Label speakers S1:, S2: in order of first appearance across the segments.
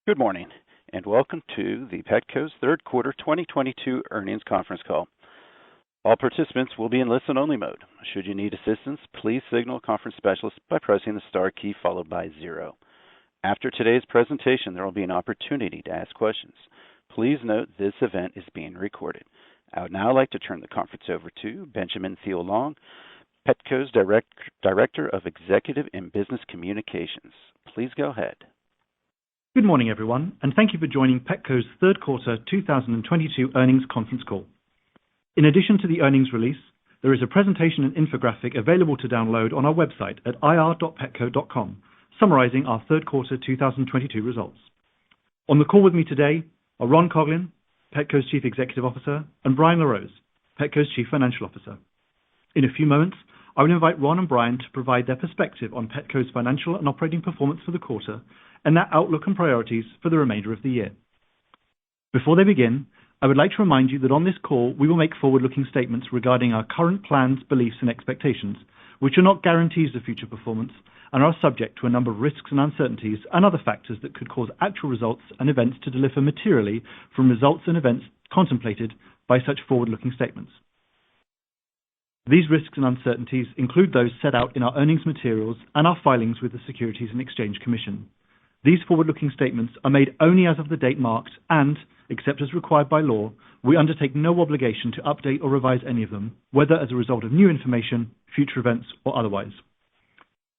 S1: Good morning, and welcome to the Petco's third quarter 2022 earnings conference call. All participants will be in listen-only mode. Should you need assistance, please signal a conference specialist by pressing the star key followed by 0. After today's presentation, there will be an opportunity to ask questions. Please note this event is being recorded. I would now like to turn the conference over to Benjamin Thiel-Long, Petco's Director of Executive and Business Communications. Please go ahead.
S2: Good morning, everyone, and thank you for joining Petco's third quarter 2022 earnings conference call. In addition to the earnings release, there is a presentation and infographic available to download on our website at ir.petco.com, summarizing our third quarter 2022 results. On the call with me today are Ron Coughlin, Petco's Chief Executive Officer, and Brian LaRose, Petco's Chief Financial Officer. In a few moments, I will invite Ron and Brian to provide their perspective on Petco's financial and operating performance for the quarter and their outlook and priorities for the remainder of the year. Before they begin, I would like to remind you that on this call, we will make forward-looking statements regarding our current plans, beliefs, and expectations, which are not guarantees of future performance and are subject to a number of risks and uncertainties and other factors that could cause actual results and events to differ materially from results and events contemplated by such forward-looking statements. These risks and uncertainties include those set out in our earnings materials and our filings with the Securities and Exchange Commission. These forward-looking statements are made only as of the date marked and, except as required by law, we undertake no obligation to update or revise any of them, whether as a result of new information, future events, or otherwise.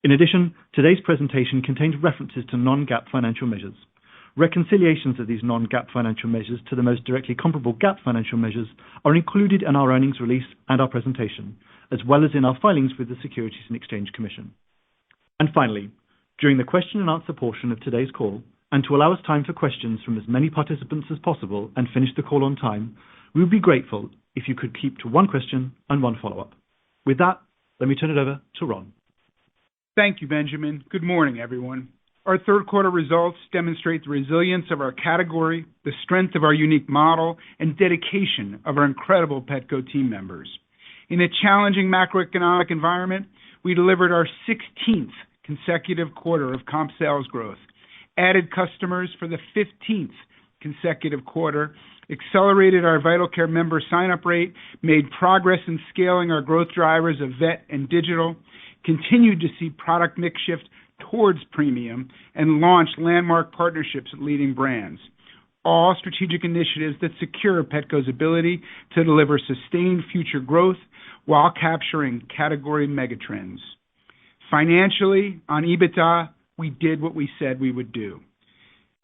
S2: In addition, today's presentation contains references to non-GAAP financial measures. Reconciliations of these non-GAAP financial measures to the most directly comparable GAAP financial measures are included in our earnings release and our presentation, as well as in our filings with the Securities and Exchange Commission. And finally, during the question and answer portion of today's call, and to allow us time for questions from as many participants as possible and finish the call on time, we would be grateful if you could keep to one question and one follow-up. With that, let me turn it over to Ron.
S3: Thank you, Benjamin. Good morning, everyone. Our third quarter results demonstrate the resilience of our category, the strength of our unique model, and dedication of our incredible Petco team members. In a challenging macroeconomic environment, we delivered our 16th consecutive quarter of comp sales growth, added customers for the 15th consecutive quarter, accelerated our Vital Care member sign-up rate, made progress in scaling our growth drivers of vet and digital, continued to see product mix shift towards premium, and launched landmark partnerships with leading brands. All strategic initiatives that secure Petco's ability to deliver sustained future growth while capturing category megatrends. Financially, on EBITDA, we did what we said we would do.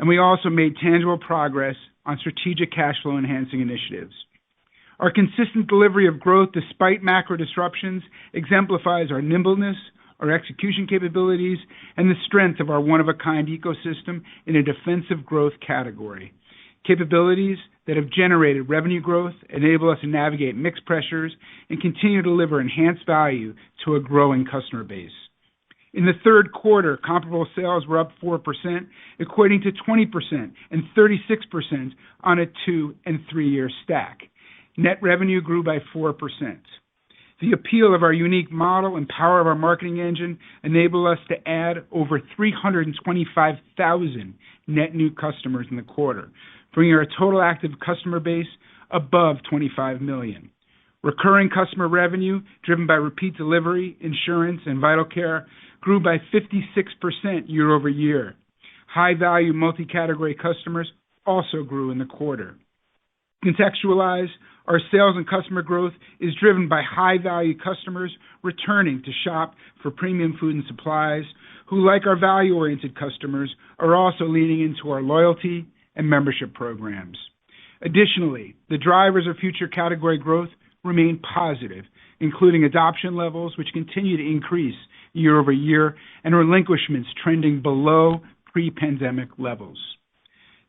S3: And we also made tangible progress on strategic cash flow enhancing initiatives. Our consistent delivery of growth despite macro disruptions exemplifies our nimbleness, our execution capabilities, and the strength of our one-of-a-kind ecosystem in a defensive growth category. Capabilities that have generated revenue growth, enable us to navigate mixed pressures, and continue to deliver enhanced value to a growing customer base. In the third quarter, comparable sales were up 4%, equating to 20% and 36% on a 2- and 3-year stack. Net revenue grew by 4%. The appeal of our unique model and power of our marketing engine enable us to add over 325,000 net new customers in the quarter, bringing our total active customer base above 25 million. Recurring customer revenue, driven by repeat delivery, insurance, and Vital Care, grew by 56% year over year. High-value multi-category customers also grew in the quarter. Contextualized, our sales and customer growth is driven by high-value customers returning to shop for premium food and supplies, who, like our value-oriented customers, are also leaning into our loyalty and membership programs. Additionally, the drivers of future category growth remain positive, including adoption levels, which continue to increase year over year, and relinquishments trending below pre-pandemic levels.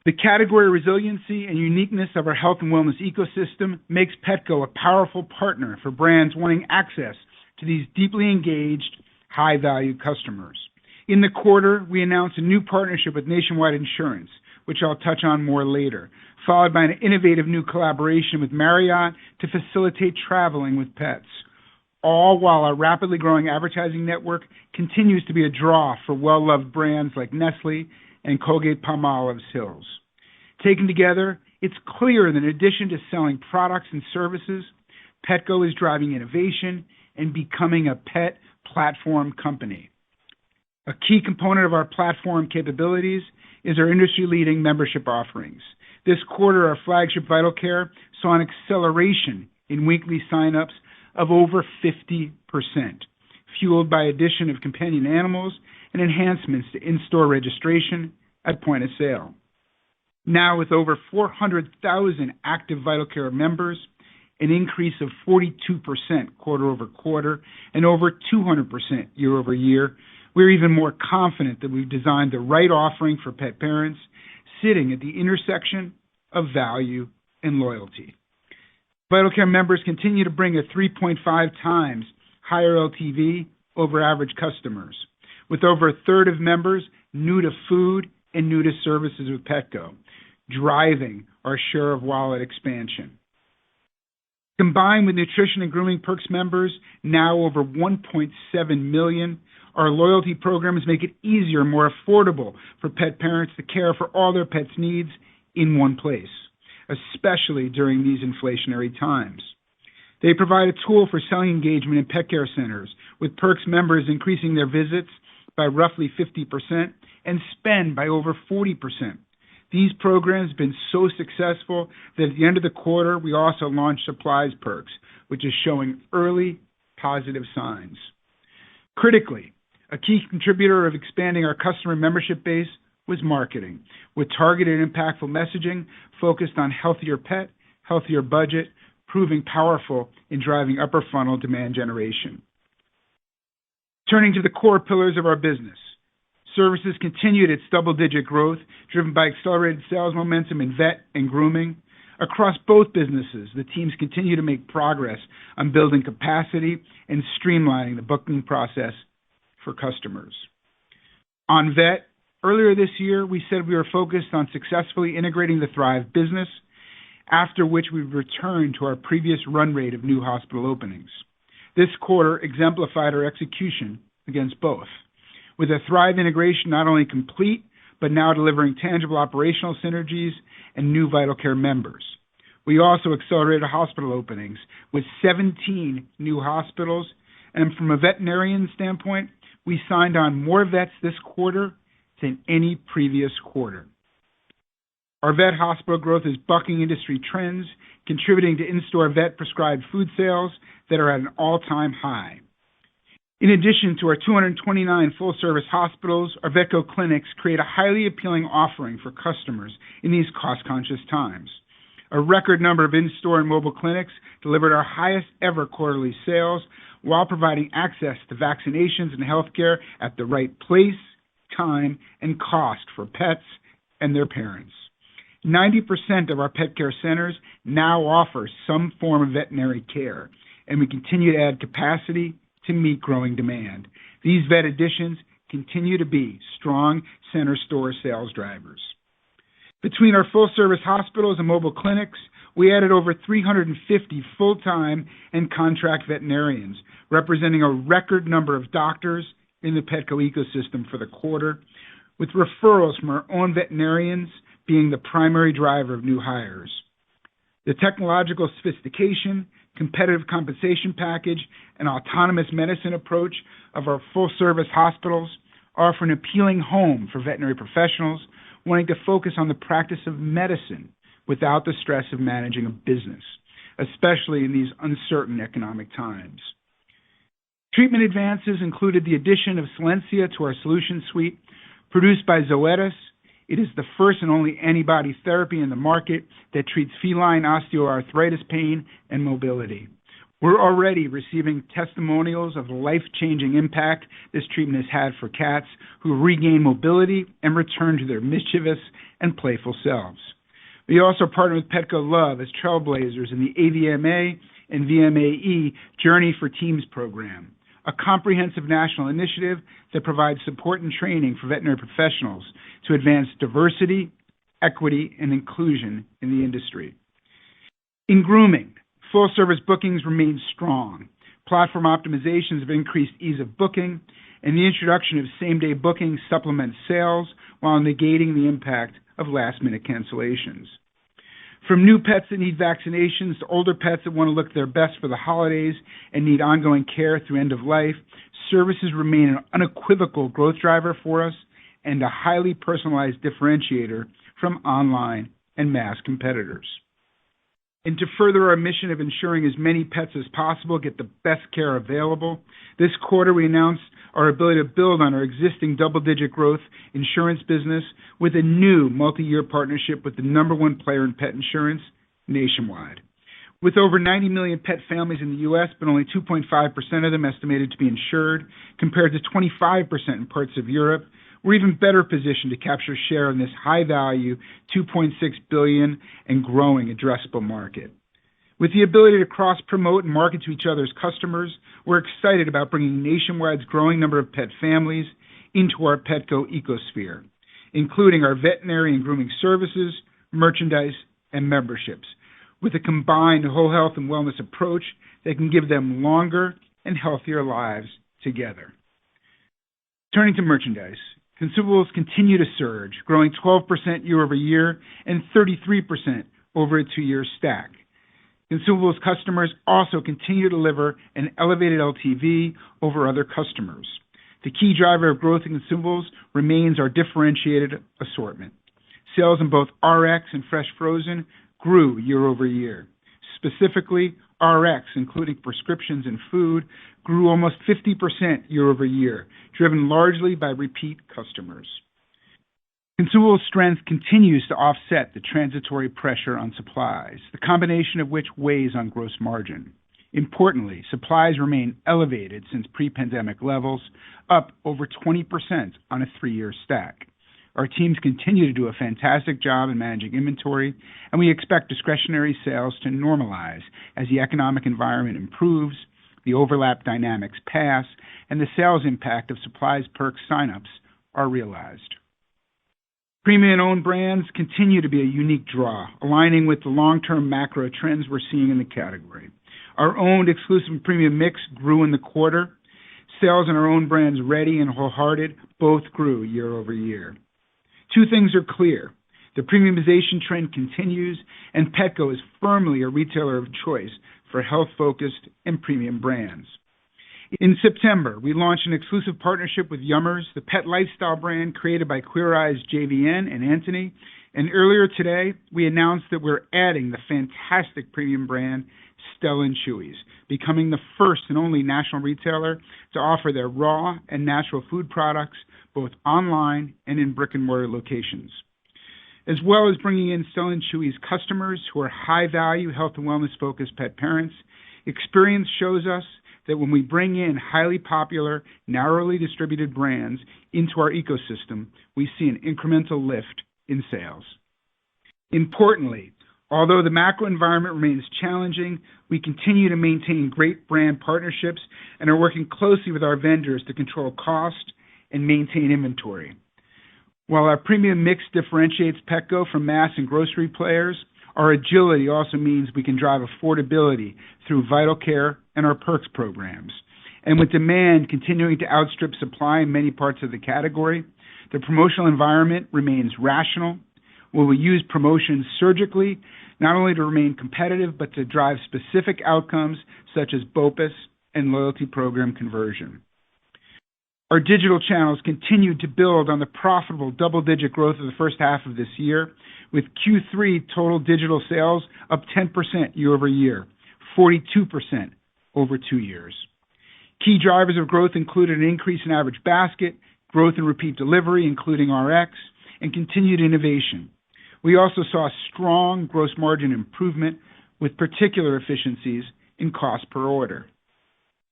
S3: The category resiliency and uniqueness of our health and wellness ecosystem makes Petco a powerful partner for brands wanting access to these deeply engaged, high-value customers. In the quarter, we announced a new partnership with Nationwide Insurance, which I'll touch on more later, followed by an innovative new collaboration with Marriott to facilitate traveling with pets. All while our rapidly growing advertising network continues to be a draw for well-loved brands like Nestle, and Colgate-Palmolive's Hill's. Taken together, it's clear that in addition to selling products and services, Petco is driving innovation and becoming a pet platform company. A key component of our platform capabilities is our industry-leading membership offerings. This quarter, our flagship Vital Care saw an acceleration in weekly sign-ups of over 50%, fueled by addition of companion animals and enhancements to in-store registration at point of sale. Now with over 400,000 active Vital Care members, an increase of 42% quarter over quarter and over 200% year over year, we're even more confident that we've designed the right offering for pet parents, sitting at the intersection of value and loyalty. Vital Care members continue to bring a 3.5 times higher LTV over average customers, with over a third of members new to food and new to services with Petco, driving our share of wallet expansion. Combined with nutrition and grooming perks members, now over 1.7 million, our loyalty programs make it easier and more affordable for pet parents to care for all their pets' needs in one place, especially during these inflationary times. They provide a tool for selling engagement in pet care centers, with perks members increasing their visits by roughly 50% and spend by over 40%. These programs have been so successful that at the end of the quarter, we also launched Supplies Perks, which is showing early positive signs. Critically, a key contributor of expanding our customer membership base was marketing, with targeted and impactful messaging focused on healthier pet, healthier budget, proving powerful in driving upper funnel demand generation. Turning to the core pillars of our business. Services continued its double-digit growth, driven by accelerated sales momentum in vet and grooming. Across both businesses, the teams continue to make progress on building capacity and streamlining the booking process for customers. On vet, earlier this year, we said we were focused on successfully integrating the Thrive business, after which we returned to our previous run rate of new hospital openings. This quarter exemplified our execution against both, with the Thrive integration not only complete, but now delivering tangible operational synergies and new Vital Care members. We also accelerated hospital openings with 17 new hospitals, and from a veterinarian standpoint, we signed on more vets this quarter than any previous quarter. Our vet hospital growth is bucking industry trends, contributing to in-store vet prescribed food sales that are at an all-time high. In addition to our 229 full-service hospitals, our Vetco clinics create a highly appealing offering for customers in these cost-conscious times. A record number of in-store and mobile clinics delivered our highest ever quarterly sales while providing access to vaccinations and healthcare at the right place, time, and cost for pets and their parents. 90% of our pet care centers now offer some form of veterinary care, and we continue to add capacity to meet growing demand. These vet additions continue to be strong center store sales drivers. Between our full-service hospitals and mobile clinics, we added over 350 full-time and contract veterinarians, representing a record number of doctors in the Petco ecosystem for the quarter, with referrals from our own veterinarians being the primary driver of new hires. The technological sophistication, competitive compensation package, and autonomous medicine approach of our full-service hospitals offer an appealing home for veterinary professionals wanting to focus on the practice of medicine without the stress of managing a business, especially in these uncertain economic times. Treatment advances included the addition of Silencia to our solution suite. Produced by Zoetis, it is the first and only antibody therapy in the market that treats feline osteoarthritis pain and mobility. We're already receiving testimonials of the life-changing impact this treatment has had for cats who regain mobility and return to their mischievous and playful selves. We also partner with Petco Love as trailblazers in the AVMA and VMAE Journey for Teams program, a comprehensive national initiative that provides support and training for veterinary professionals to advance diversity, equity, and inclusion in the industry. In grooming, full-service bookings remain strong. Platform optimizations have increased ease of booking, and the introduction of same-day booking supplements sales while negating the impact of last-minute cancellations. From new pets that need vaccinations to older pets that want to look their best for the holidays and need ongoing care through end of life, services remain an unequivocal growth driver for us and a highly personalized differentiator from online and mass competitors. And to further our mission of ensuring as many pets as possible get the best care available, this quarter we announced our ability to build on our existing double-digit growth insurance business with a new multi-year partnership with the number one player in pet insurance nationwide. With over 90 million pet families in the U.S., but only 2.5% of them estimated to be insured, compared to 25% in parts of Europe, we're even better positioned to capture share in this high-value, $2.6 billion and growing addressable market. With the ability to cross-promote and market to each other's customers, we're excited about bringing Nationwide's growing number of pet families into our Petco ecosphere, including our veterinary and grooming services, merchandise, and memberships, with a combined whole health and wellness approach that can give them longer and healthier lives together. Turning to merchandise, consumables continue to surge, growing 12% year over year and 33% over a two-year stack. Consumables customers also continue to deliver an elevated LTV over other customers. The key driver of growth in consumables remains our differentiated assortment. Sales in both RX and fresh frozen grew year over year. Specifically, RX, including prescriptions and food, grew almost 50% year over year, driven largely by repeat customers. Consumable strength continues to offset the transitory pressure on supplies, the combination of which weighs on gross margin. Importantly, supplies remain elevated since pre-pandemic levels, up over 20% on a three-year stack. Our teams continue to do a fantastic job in managing inventory, and we expect discretionary sales to normalize as the economic environment improves, the overlap dynamics pass, and the sales impact of supplies perks signups are realized. Premium and owned brands continue to be a unique draw, aligning with the long-term macro trends we're seeing in the category. Our owned exclusive premium mix grew in the quarter. Sales in our own brands, Ready and Wholehearted, both grew year over year. Two things are clear. The premiumization trend continues, and Petco is firmly a retailer of choice for health-focused and premium brands. In September, we launched an exclusive partnership with Yummers, the pet lifestyle brand created by Queer Eye's JVN and Anthony. And earlier today, we announced that we're adding the fantastic premium brand Stella & Chewy's, becoming the first and only national retailer to offer their raw and natural food products both online and in brick-and-mortar locations. As well as bringing in Stella & Chewy's customers who are high-value, health and wellness-focused pet parents, experience shows us that when we bring in highly popular, narrowly distributed brands into our ecosystem, we see an incremental lift in sales. Importantly, although the macro environment remains challenging, we continue to maintain great brand partnerships and are working closely with our vendors to control cost and maintain inventory. While our premium mix differentiates Petco from mass and grocery players, our agility also means we can drive affordability through Vital Care and our perks programs. And with demand continuing to outstrip supply in many parts of the category, the promotional environment remains rational. We will use promotions surgically, not only to remain competitive, but to drive specific outcomes such as BOPUS and loyalty program conversion. Our digital channels continued to build on the profitable double-digit growth of the first half of this year, with Q3 total digital sales up 10% year over year, 42% over 2 years. Key drivers of growth included an increase in average basket, growth in repeat delivery, including RX, and continued innovation. We also saw strong gross margin improvement with particular efficiencies in cost per order.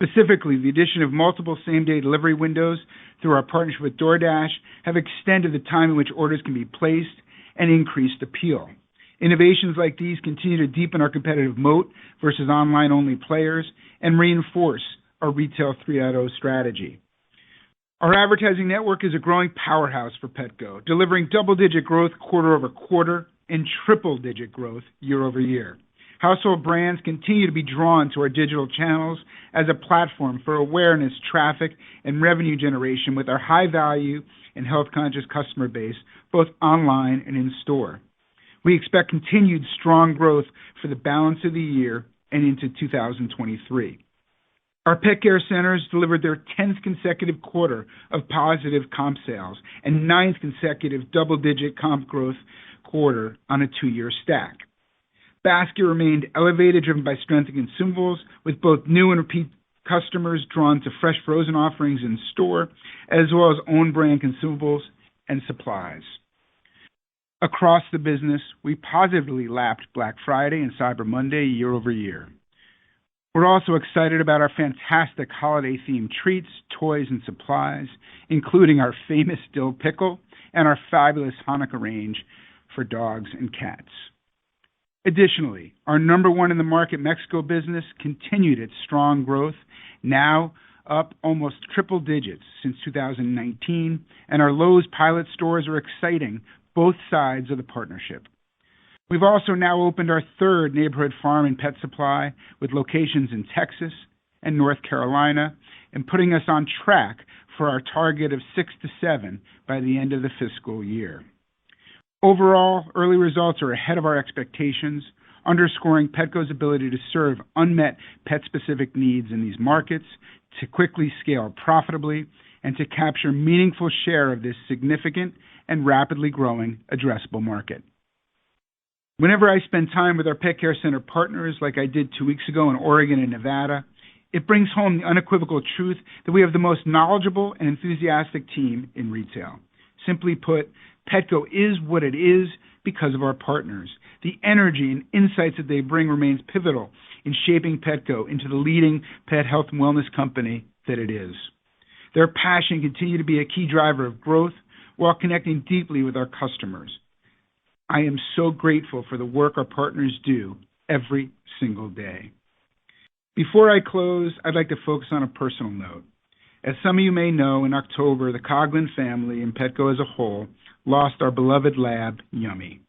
S3: Specifically, the addition of multiple same-day delivery windows through our partnership with DoorDash have extended the time in which orders can be placed and increased appeal. Innovations like these continue to deepen our competitive moat versus online-only players and reinforce our Retail 3.0 strategy. Our advertising network is a growing powerhouse for Petco, delivering double-digit growth quarter over quarter and triple-digit growth year over year. Household brands continue to be drawn to our digital channels as a platform for awareness, traffic, and revenue generation with our high-value and health-conscious customer base, both online and in-store. We expect continued strong growth for the balance of the year and into 2023. Our pet care centers delivered their 10th consecutive quarter of positive comp sales and 9th consecutive double-digit comp growth quarter on a 2-year stack. Basket remained elevated, driven by strength in consumables, with both new and repeat customers drawn to fresh frozen offerings in store, as well as own brand consumables and supplies. Across the business, we positively lapped Black Friday and Cyber Monday year over year. We're also excited about our fantastic holiday-themed treats, toys, and supplies, including our famous dill pickle and our fabulous Hanukkah range for dogs and cats. Additionally, our number one in the market Mexico business continued its strong growth, now up almost triple digits since 2019, and our Lowe's pilot stores are exciting both sides of the partnership. We've also now opened our third neighborhood farm and pet supply with locations in Texas and North Carolina, and putting us on track for our target of 6 to 7 by the end of the fiscal year. Overall, early results are ahead of our expectations, underscoring Petco's ability to serve unmet pet-specific needs in these markets, to quickly scale profitably, and to capture meaningful share of this significant and rapidly growing addressable market. Whenever I spend time with our pet care center partners, like I did 2 weeks ago in Oregon and Nevada, it brings home the unequivocal truth that we have the most knowledgeable and enthusiastic team in retail. Simply put, Petco is what it is because of our partners. The energy and insights that they bring remains pivotal in shaping Petco into the leading pet health and wellness company that it is. Their passion continues to be a key driver of growth while connecting deeply with our customers. I am so grateful for the work our partners do every single day. Before I close, I'd like to focus on a personal note. As some of you may know, in October, the Coughlin family and Petco as a whole lost our beloved lab, Yummy.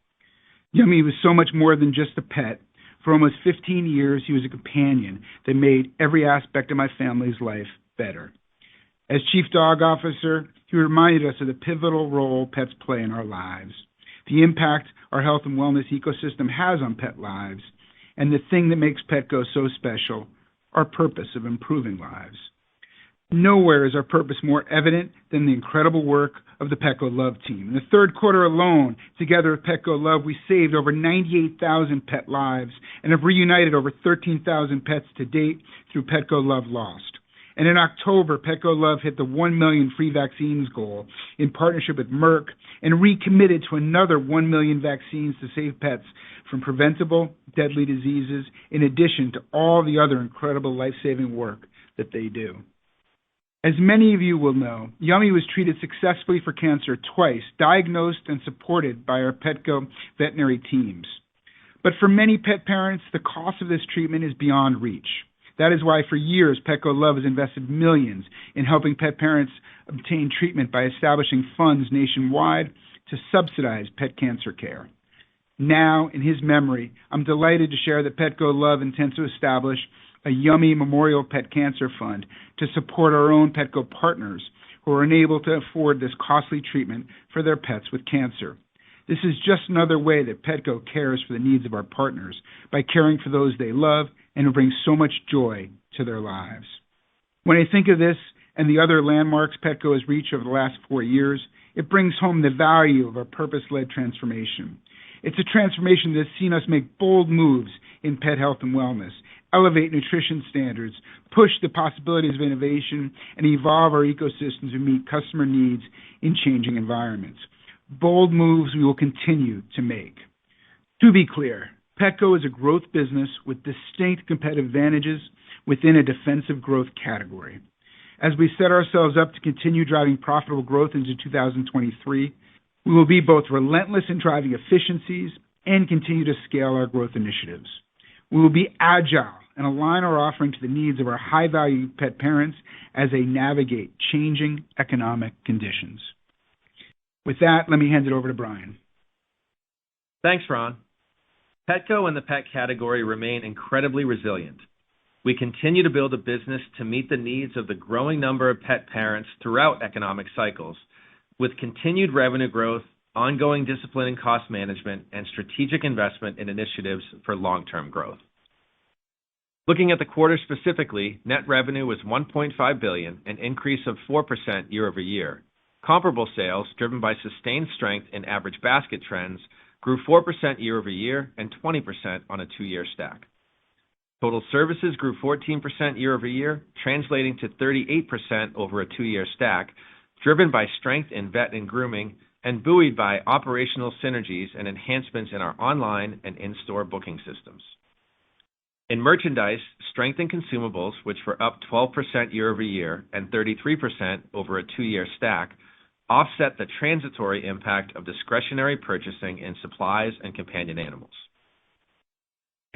S3: Yummy was so much more than just a pet. For almost 15 years, he was a companion that made every aspect of my family's life better. As Chief Dog Officer, he reminded us of the pivotal role pets play in our lives, the impact our health and wellness ecosystem has on pet lives, and the thing that makes Petco so special, our purpose of improving lives. Nowhere is our purpose more evident than the incredible work of the Petco Love team. In the third quarter alone, together with Petco Love, we saved over 98,000 pet lives and have reunited over 13,000 pets to date through Petco Love Lost. And in October, Petco Love hit the 1 million free vaccines goal in partnership with Merck and recommitted to another 1 million vaccines to save pets from preventable, deadly diseases, in addition to all the other incredible life-saving work that they do. As many of you will know, Yummy was treated successfully for cancer twice, diagnosed and supported by our Petco veterinary teams. But for many pet parents, the cost of this treatment is beyond reach. That is why for years, Petco Love has invested millions in helping pet parents obtain treatment by establishing funds nationwide to subsidize pet cancer care. Now, in his memory, I'm delighted to share that Petco Love intends to establish a Yummy Memorial Pet Cancer Fund to support our own Petco partners who are unable to afford this costly treatment for their pets with cancer. This is just another way that Petco cares for the needs of our partners by caring for those they love and who bring so much joy to their lives. When I think of this and the other landmarks Petco has reached over the last 4 years, it brings home the value of our purpose-led transformation. It's a transformation that's seen us make bold moves in pet health and wellness, elevate nutrition standards, push the possibilities of innovation, and evolve our ecosystem to meet customer needs in changing environments. Bold moves we will continue to make. To be clear, Petco is a growth business with distinct competitive advantages within a defensive growth category. As we set ourselves up to continue driving profitable growth into 2023, we will be both relentless in driving efficiencies and continue to scale our growth initiatives. We will be agile and align our offering to the needs of our high-value pet parents as they navigate changing economic conditions. With that, let me hand it over to Brian.
S4: Thanks, Ron. Petco and the pet category remain incredibly resilient. We continue to build a business to meet the needs of the growing number of pet parents throughout economic cycles, with continued revenue growth, ongoing discipline in cost management, and strategic investment in initiatives for long-term growth. Looking at the quarter specifically, net revenue was $1.5 billion, an increase of 4% year-over-year. Comparable sales, driven by sustained strength in average basket trends, grew 4% year-over-year and 20% on a two-year stack. Total services grew 14% year-over-year, translating to 38% over a two-year stack, driven by strength in vet and grooming and buoyed by operational synergies and enhancements in our online and in-store booking systems. In merchandise, strength in consumables, which were up 12% year-over-year and 33% over a two-year stack, offset the transitory impact of discretionary purchasing in supplies and companion animals.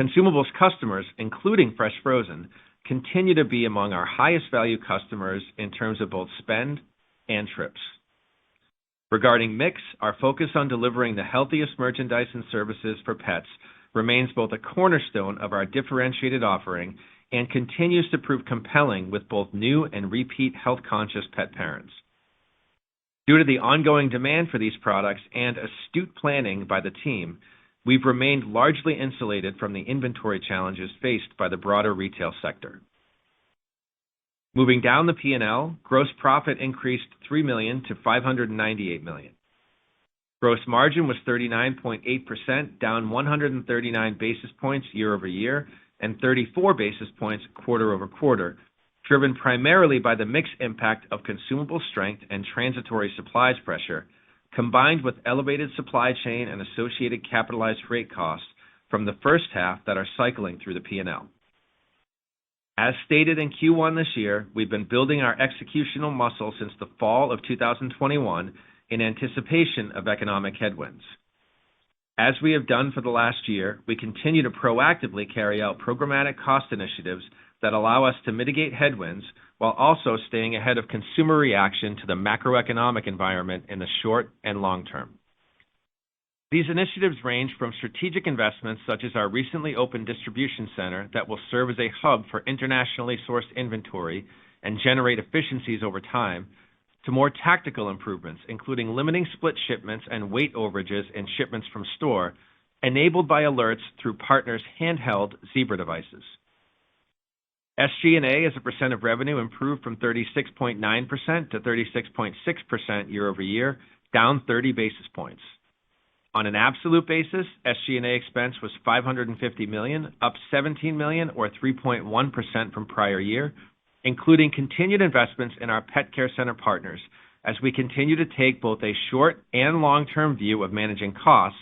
S4: Consumables customers, including fresh frozen, continue to be among our highest value customers in terms of both spend and trips. Regarding mix, our focus on delivering the healthiest merchandise and services for pets remains both a cornerstone of our differentiated offering and continues to prove compelling with both new and repeat health-conscious pet parents. Due to the ongoing demand for these products and astute planning by the team, we've remained largely insulated from the inventory challenges faced by the broader retail sector. Moving down the P&L, gross profit increased $3 million to $598 million. Gross margin was 39.8%, down 139 basis points year-over-year and 34 basis points quarter-over-quarter, driven primarily by the mix impact of consumable strength and transitory supplies pressure, combined with elevated supply chain and associated capitalized freight costs from the first half that are cycling through the P&L. As stated in Q1 this year, we've been building our executional muscle since the fall of 2021 in anticipation of economic headwinds. As we have done for the last year, we continue to proactively carry out programmatic cost initiatives that allow us to mitigate headwinds while also staying ahead of consumer reaction to the macroeconomic environment in the short and long term. These initiatives range from strategic investments such as our recently opened distribution center that will serve as a hub for internationally sourced inventory and generate efficiencies over time, to more tactical improvements, including limiting split shipments and weight overages in shipments from store, enabled by alerts through partners' handheld Zebra devices. SG&A as a percent of revenue improved from 36.9% to 36.6% year-over-year, down 30 basis points. On an absolute basis, SG&A expense was $550 million, up $17 million or 3.1% from prior year, including continued investments in our pet care center partners as we continue to take both a short and long-term view of managing costs,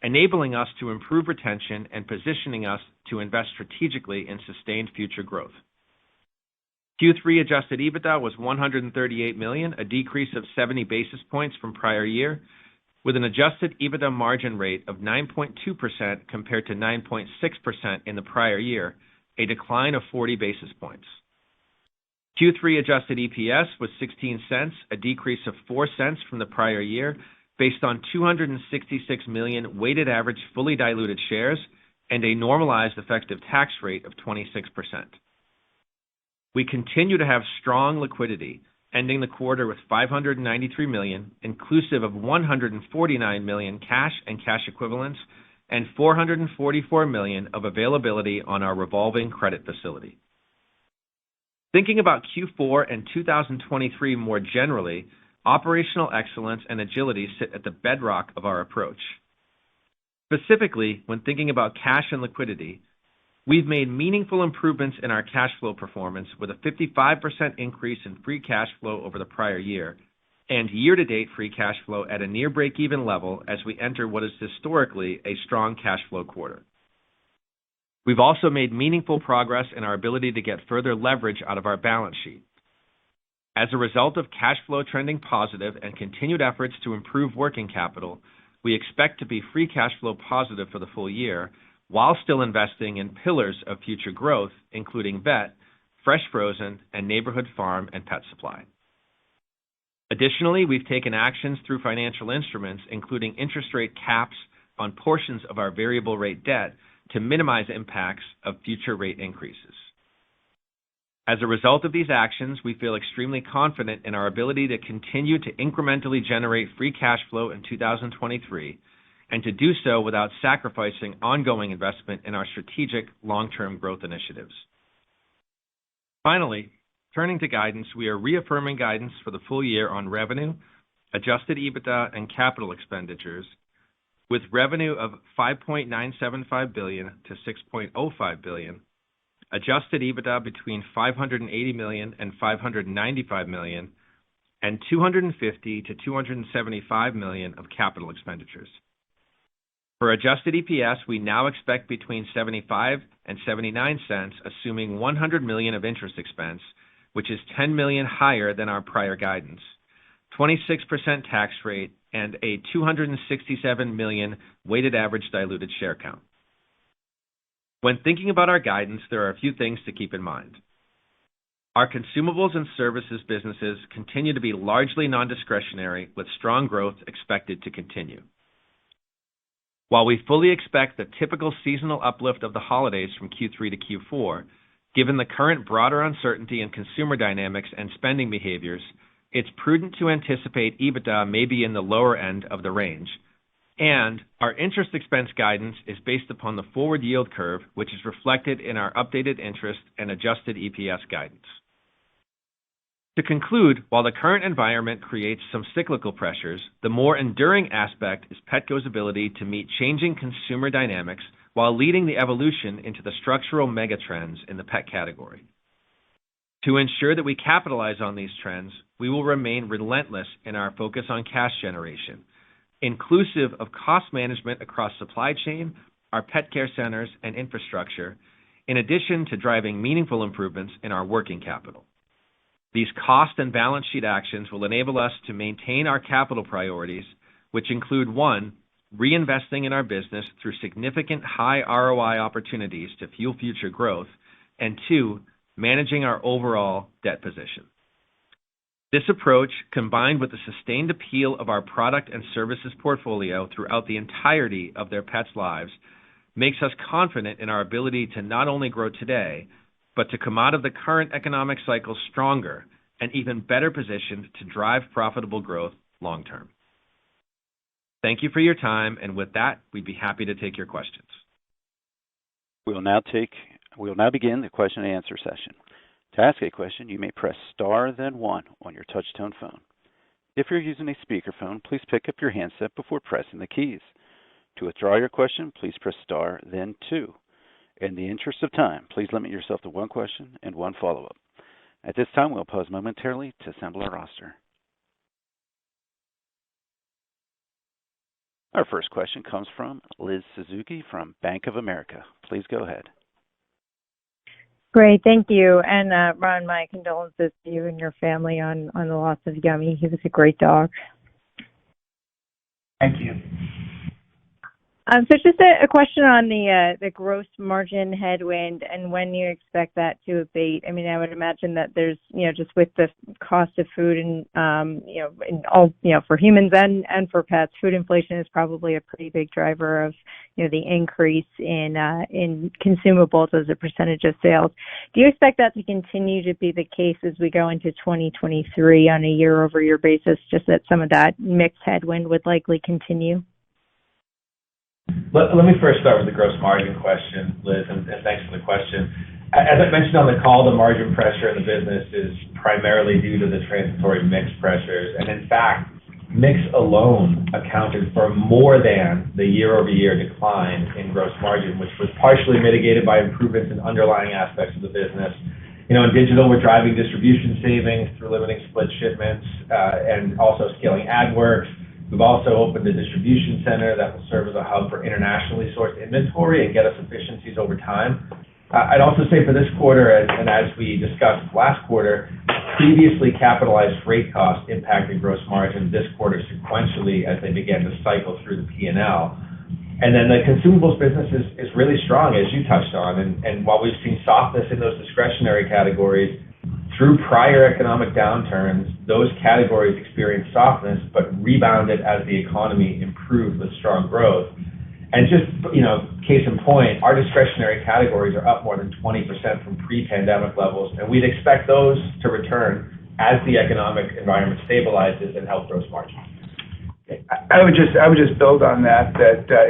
S4: enabling us to improve retention and positioning us to invest strategically in sustained future growth. Q3 adjusted EBITDA was $138 million, a decrease of 70 basis points from prior year, with an adjusted EBITDA margin rate of 9.2% compared to 9.6% in the prior year, a decline of 40 basis points. Q3 adjusted EPS was 16 cents, a decrease of 4 cents from the prior year, based on 266 million weighted average fully diluted shares and a normalized effective tax rate of 26%. We continue to have strong liquidity, ending the quarter with $593 million, inclusive of $149 million cash and cash equivalents, and $444 million of availability on our revolving credit facility. Thinking about Q4 and 2023 more generally, operational excellence and agility sit at the bedrock of our approach. Specifically, when thinking about cash and liquidity, we've made meaningful improvements in our cash flow performance with a 55% increase in free cash flow over the prior year, and year-to-date free cash flow at a near break-even level as we enter what is historically a strong cash flow quarter. We've also made meaningful progress in our ability to get further leverage out of our balance sheet. As a result of cash flow trending positive and continued efforts to improve working capital, we expect to be free cash flow positive for the full year, while still investing in pillars of future growth, including vet, fresh frozen, and neighborhood farm and pet supply. Additionally, we've taken actions through financial instruments, including interest rate caps, on portions of our variable rate debt to minimize impacts of future rate increases. As a result of these actions, we feel extremely confident in our ability to continue to incrementally generate free cash flow in 2023 and to do so without sacrificing ongoing investment in our strategic long-term growth initiatives. Finally, turning to guidance, we are reaffirming guidance for the full year on revenue, adjusted EBITDA, and capital expenditures, with revenue of $5.975 billion to $6.05 billion, adjusted EBITDA between $580 million and $595 million, and $250 to $275 million of capital expenditures. For adjusted EPS, we now expect between 75 and 79 cents, assuming $100 million of interest expense, which is $10 million higher than our prior guidance, 26% tax rate, and a 267 million weighted average diluted share count. When thinking about our guidance, there are a few things to keep in mind. Our consumables and services businesses continue to be largely non-discretionary, with strong growth expected to continue. While we fully expect the typical seasonal uplift of the holidays from Q3 to Q4, given the current broader uncertainty in consumer dynamics and spending behaviors, it's prudent to anticipate EBITDA may be in the lower end of the range, and our interest expense guidance is based upon the forward yield curve, which is reflected in our updated interest and adjusted EPS guidance. To conclude, while the current environment creates some cyclical pressures, the more enduring aspect is Petco's ability to meet changing consumer dynamics while leading the evolution into the structural megatrends in the pet category. To ensure that we capitalize on these trends, we will remain relentless in our focus on cash generation, inclusive of cost management across supply chain, our pet care centers, and infrastructure, in addition to driving meaningful improvements in our working capital. These cost and balance sheet actions will enable us to maintain our capital priorities, which include 1, reinvesting in our business through significant high ROI opportunities to fuel future growth, and 2, managing our overall debt position. This approach, combined with the sustained appeal of our product and services portfolio throughout the entirety of their pets' lives, makes us confident in our ability to not only grow today, but to come out of the current economic cycle stronger and even better positioned to drive profitable growth long term. Thank you for your time, and with that, we'd be happy to take your questions.
S1: We will now begin the question and answer session. To ask a question, you may press star, then 1 on your touch-tone phone. If you're using a speakerphone, please pick up your handset before pressing the keys. To withdraw your question, please press star, then 2. In the interest of time, please limit yourself to 1 question and 1 follow-up. At this time, we'll pause momentarily to assemble our roster. Our first question comes from Liz Suzuki from Bank of America. Please go ahead.
S5: Great, thank you. And Ron, my condolences to you and your family on the loss of Yummy. He was a great dog.
S3: Thank you.
S5: So just a question on the gross margin headwind and when you expect that to abate. I mean, I would imagine that there's, just with the cost of food and, in all, for humans and for pets, food inflation is probably a pretty big driver of, the increase in consumables as a percentage of sales. Do you expect that to continue to be the case as we go into 2023 on a year-over-year basis, just that some of that mixed headwind would likely continue?
S4: Let me first start with the gross margin question, Liz, and thanks for the question. As I mentioned on the call, the margin pressure in the business is primarily due to the transitory mix pressures. And in fact, mix alone accounted for more than the year-over-year decline in gross margin, which was partially mitigated by improvements in underlying aspects of the business. In digital, we're driving distribution savings through limiting split shipments and also scaling AdWorks. We've also opened a distribution center that will serve as a hub for internationally sourced inventory and get us efficiencies over time. I'd also say for this quarter, and as we discussed last quarter, previously capitalized freight costs impacted gross margin this quarter sequentially as they began to cycle through the P&L. And then the consumables business is really strong, as you touched on. And while we've seen softness in those discretionary categories, through prior economic downturns, those categories experienced softness but rebounded as the economy improved with strong growth. And just, case in point, our discretionary categories are up more than 20% from pre-pandemic levels, and we'd expect those to return as the economic environment stabilizes and help gross margin.
S3: I would just build on that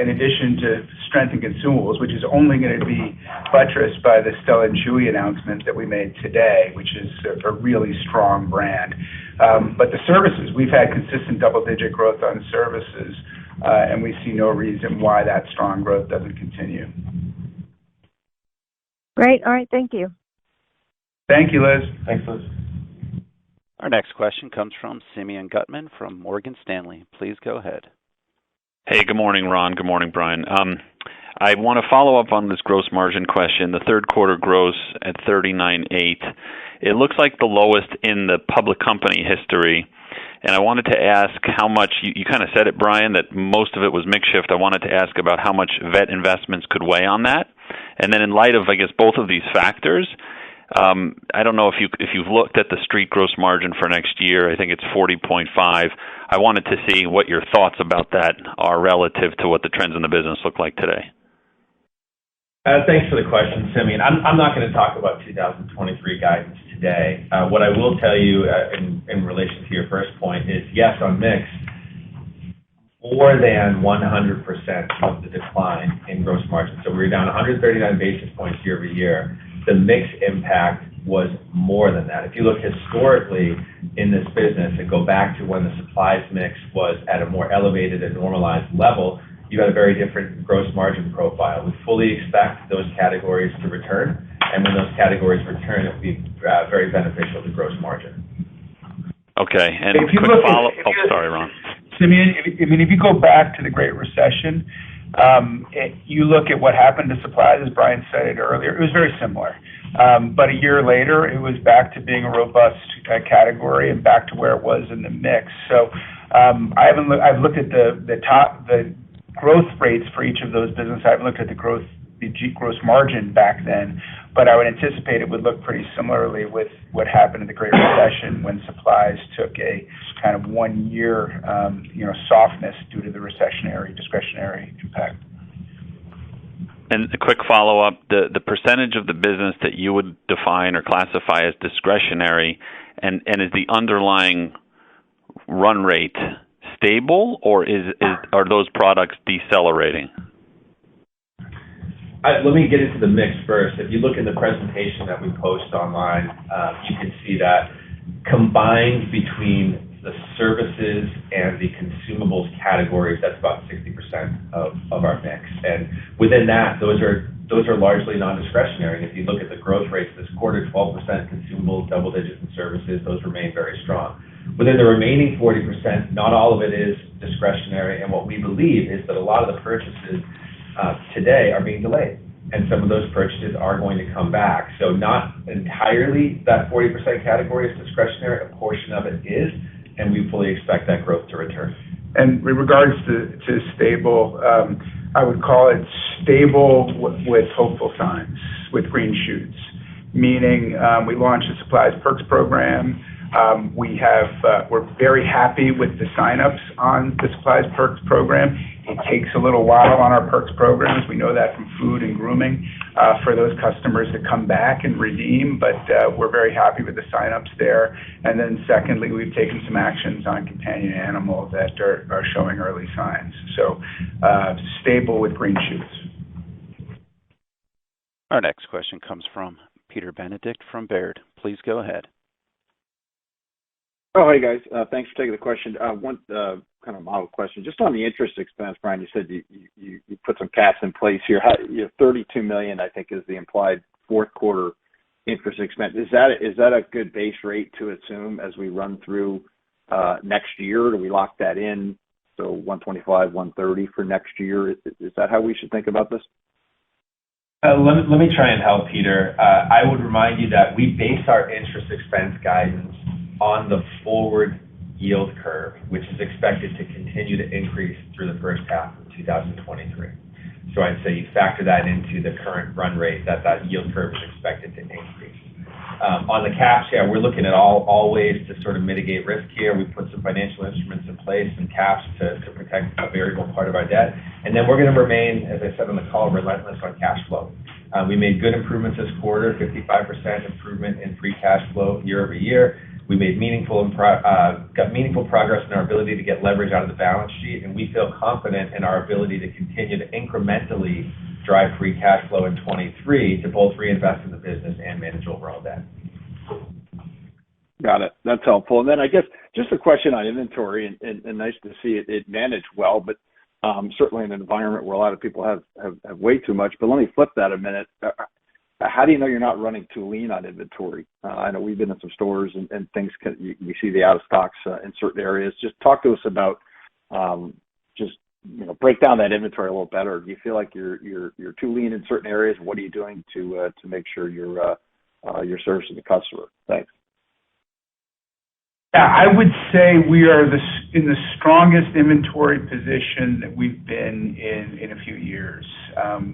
S3: in addition to strength in consumables, which is only going to be buttressed by the Stella and Chewy announcement that we made today, which is a really strong brand. But the services, we've had consistent double-digit growth on services, and we see no reason why that strong growth doesn't continue.
S5: Great. All right. Thank you.
S3: Thank you, Liz.
S4: Thanks, Liz.
S1: Our next question comes from Simeon Gutman from Morgan Stanley. Please go ahead.
S6: Hey, good morning, Ron. Good morning, Brian. I want to follow up on this gross margin question. The third quarter gross at 39.8. It looks like the lowest in the public company history. And I wanted to ask how much, you kind of said it, Brian, that most of it was mix shift. I wanted to ask about how much vet investments could weigh on that. And then in light of, I guess, both of these factors, I don't know if you've looked at the street gross margin for next year. I think it's 40.5. I wanted to see what your thoughts about that are relative to what the trends in the business look like today.
S4: Thanks for the question, Simeon. I'm not going to talk about 2023 guidance today. What I will tell you in relation to your first point is, yes, on mix, more than 100% of the decline in gross margin. So we were down 139 basis points year over year. The mix impact was more than that. If you look historically in this business and go back to when the supplies mix was at a more elevated and normalized level, you had a very different gross margin profile. We fully expect those categories to return, and when those categories return, it will be very beneficial to gross margin.
S6: Okay, and quick follow-up. Sorry, Ron.
S3: Simeon, if you go back to the Great Recession, you look at what happened to supplies, as Brian said it earlier, it was very similar. But a year later, it was back to being a robust category and back to where it was in the mix. So I've looked at the growth rates for each of those businesses. I haven't looked at the gross margin back then, but I would anticipate it would look pretty similarly with what happened in the Great Recession when supplies took a kind of 1 year, softness due to the discretionary impact.
S6: And a quick follow-up, the percentage of the business that you would define or classify as discretionary, and is the underlying run rate stable, or are those products decelerating?
S4: Let me get into the mix first. If you look at the presentation that we post online, you can see that combined between the services and the consumables categories, that's about 60% of our mix. And within that, those are largely non-discretionary. And if you look at the growth rates this quarter, 12% consumables, double digits in services, those remain very strong. Within the remaining 40%, not all of it is discretionary, and what we believe is that a lot of the purchases today are being delayed, and some of those purchases are going to come back. So not entirely that 40% category is discretionary, a portion of it is, and we fully expect that growth to return.
S3: And with regards to stable, I would call it stable with hopeful signs, with green shoots, meaning we launched a Supplies Perks program. We're very happy with the signups on the Supplies Perks program. It takes a little while on our Perks programs. We know that from food and grooming for those customers to come back and redeem, but we're very happy with the signups there. And then secondly, we've taken some actions on companion animals that are showing early signs. So stable with green shoots.
S1: Our next question comes from Peter Benedict from Baird. Please go ahead.
S7: Oh, hey, guys. Thanks for taking the question. One kind of model question. Just on the interest expense, Brian, you said you put some caps in place here. $32 million, I think, is the implied fourth quarter interest expense. Is that a good base rate to assume as we run through next year? Do we lock that in? So 125, 130 for next year. Is that how we should think about this?
S4: Let me try and help, Peter. I would remind you that we base our interest expense guidance on the forward yield curve, which is expected to continue to increase through the first half of 2023. So I'd say you factor that into the current run rate that yield curve is expected to increase. On the caps, we're looking at all ways to sort of mitigate risk here. We put some financial instruments in place and caps to protect a variable part of our debt. And then we're going to remain, as I said on the call, relentless on cash flow. We made good improvements this quarter, 55% improvement in free cash flow year over year. We made got meaningful progress in our ability to get leverage out of the balance sheet, and we feel confident in our ability to continue to incrementally drive free cash flow in 23 to both reinvest in the business and manage overall debt.
S7: Got it. That's helpful. And then I guess just a question on inventory, and nice to see it managed well, but certainly in an environment where a lot of people have way too much. But let me flip that a minute. How do you know you're not running too lean on inventory? I know we've been in some stores and things we see the out of stocks in certain areas. Just talk to us about break down that inventory a little better. Do you feel like you're too lean in certain areas? What are you doing to make sure you're servicing the customer? Thanks.
S3: Yeah, I would say we are in the strongest inventory position that we've been in a few years.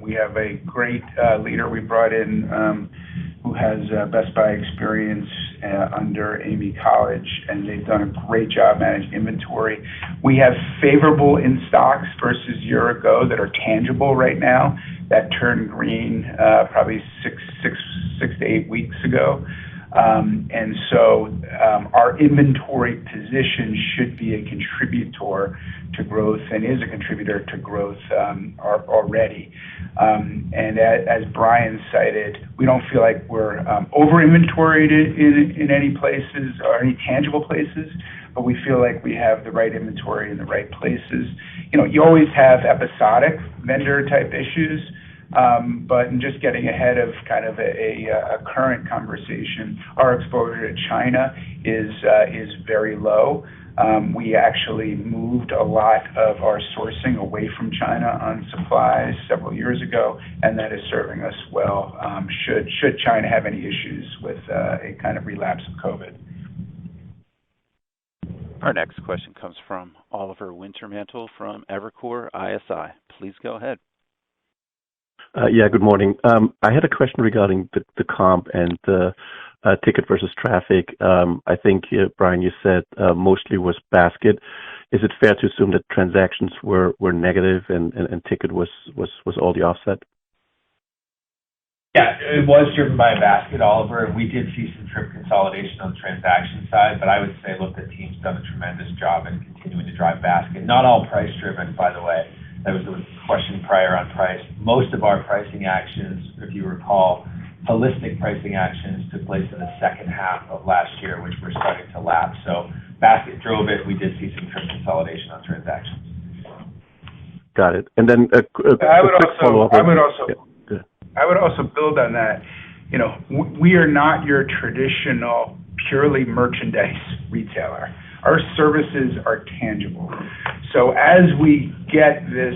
S3: We have a great leader we brought in who has Best Buy experience under Amy College, and they've done a great job managing inventory. We have favorable in stocks versus a year ago that are tangible right now that turned green probably six to 8 weeks ago. And so our inventory position should be a contributor to growth and is a contributor to growth already. And as Brian cited, we don't feel like we're over-inventoried in any places or any tangible places, but we feel like we have the right inventory in the right places. You know, you always have episodic vendor-type issues, but in just getting ahead of kind of a current conversation, our exposure to China is very low. We actually moved a lot of our sourcing away from China on supplies several years ago, and that is serving us well should China have any issues with a kind of relapse of COVID.
S1: Our next question comes from Oliver Wintermantel from Evercore ISI. Please go ahead.
S8: Yeah, good morning. I had a question regarding the comp and the ticket versus traffic. I think, Brian, you said mostly was basket. Is it fair to assume that transactions were negative and ticket was all the offset?
S4: Yeah, it was driven by a basket, Oliver, and we did see some trip consolidation on the transaction side, but I would say, look, the team's done a tremendous job in continuing to drive basket. Not all price driven, by the way. That was the question prior on price. Most of our pricing actions, if you recall, holistic pricing actions took place in the second half of last year, which we're starting to lap. So basket drove it. We did see some trip consolidation on transactions.
S8: Got it. And then
S3: I would also build on that. You know, we are not your traditional purely merchandise retailer. Our services are tangible. So as we get this,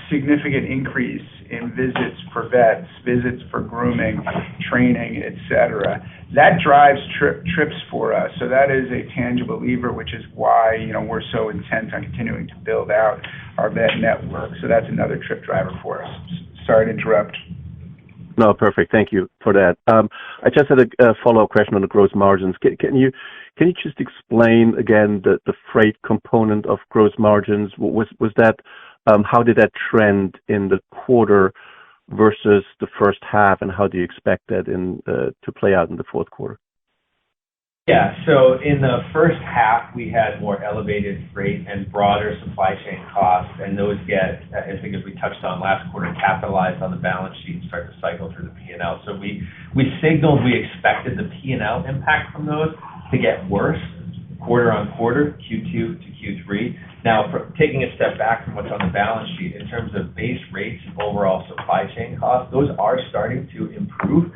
S3: significant increase in visits for vets, visits for grooming, training, et cetera, that drives trips for us. So that is a tangible lever, which is why, we're so intent on continuing to build out our vet network. So that's another trip driver for us. Sorry to interrupt.
S8: No, perfect. Thank you for that. I just had a follow-up question on the gross margins. Can you just explain again the freight component of gross margins? Was that how did that trend in the quarter versus the first half, and how do you expect that to play out in the fourth quarter?
S4: Yeah, so in the first half, we had more elevated freight and broader supply chain costs, and those get, I think as we touched on last quarter, capitalized on the balance sheet and start to cycle through the P&L. So we signaled we expected the P&L impact from those to get worse quarter on quarter, Q2 to Q3. Now, taking a step back from what's on the balance sheet, in terms of base rates and overall supply chain costs, those are starting to improve.